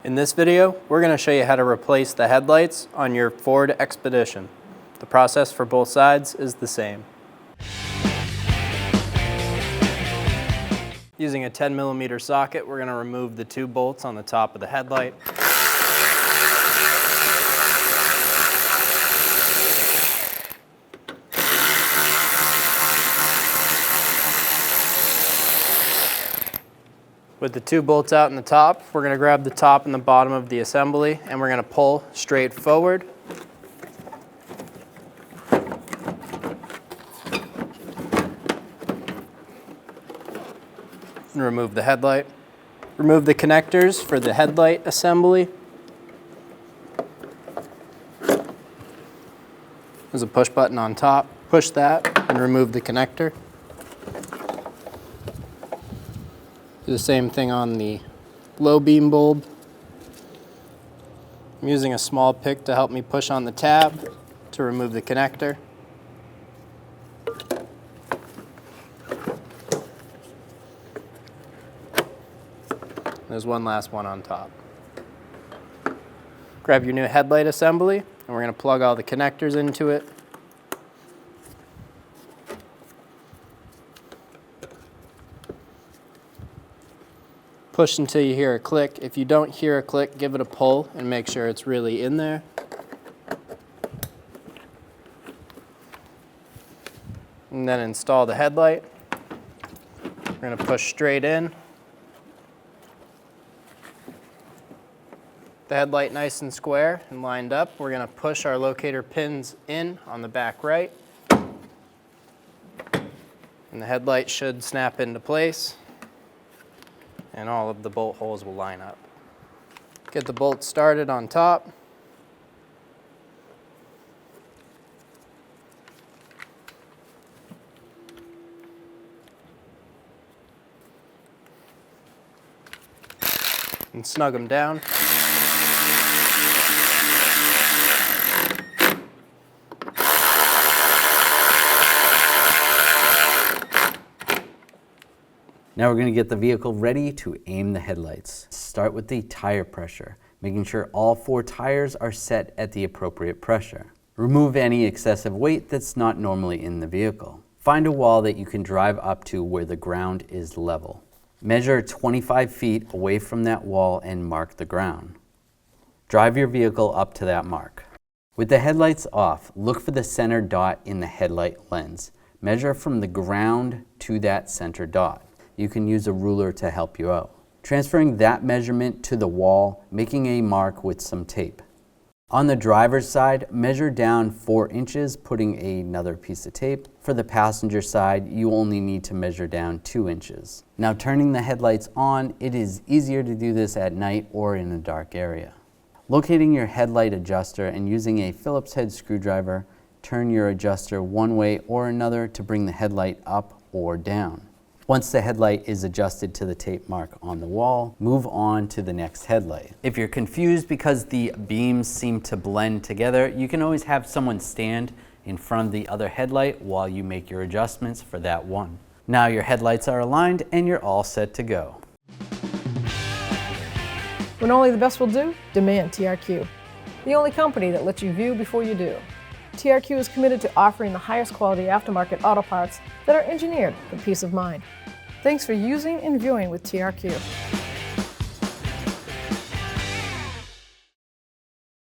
In this video, we're going to show you how to replace the headlights on your Ford Expedition. The process for both sides is the same. Using a 10mm socket, we're going to remove the two bolts on the top of the headlight. With the two bolts out in the top, we're going to grab the top and the bottom of the assembly and we're going to pull straight forward. And remove the headlight. Remove the connectors for the headlight assembly. There's a push button on top. Push that and remove the connector. Do the same thing on the low beam bulb. I'm using a small pick to help me push on the tab to remove the connector. There's one last one on top. Grab your new headlight assembly and we're going to plug all the connectors into it. Push until you hear a click. If you don't hear a click, give it a pull and make sure it's really in there. And then install the headlight. We're going to push straight in. The headlight nice and square and lined up. We're going to push our locator pins in on the back right. And the headlight should snap into place. And all of the bolt holes will line up. Get the bolts started on top. And snug them down. Now we're going to get the vehicle ready to aim the headlights. Start with the tire pressure, making sure all 4 tires are set at the appropriate pressure. Remove any excessive weight that's not normally in the vehicle. Find a wall that you can drive up to where the ground is level. Measure 25 feet away from that wall and mark the ground. Drive your vehicle up to that mark. With the headlights off, look for the center dot in the headlight lens. Measure from the ground to that center dot. You can use a ruler to help you out. Transferring that measurement to the wall, making a mark with some tape. On the driver's side, measure down 4 inches, putting another piece of tape. For the passenger side, you only need to measure down 2 inches. Now turning the headlights on, it is easier to do this at night or in a dark area. Locating your headlight adjuster and using a Phillips head screwdriver, turn your adjuster one way or another to bring the headlight up or down. Once the headlight is adjusted to the tape mark on the wall, move on to the next headlight. If you're confused because the beams seem to blend together, you can always have someone stand in front of the other headlight while you make your adjustments for that one. Now your headlights are aligned and you're all set to go. When only the best will do, demand TRQ. The only company that lets you view before you do. TRQ is committed to offering the highest quality aftermarket auto parts that are engineered for peace of mind. Thanks for using and viewing with TRQ.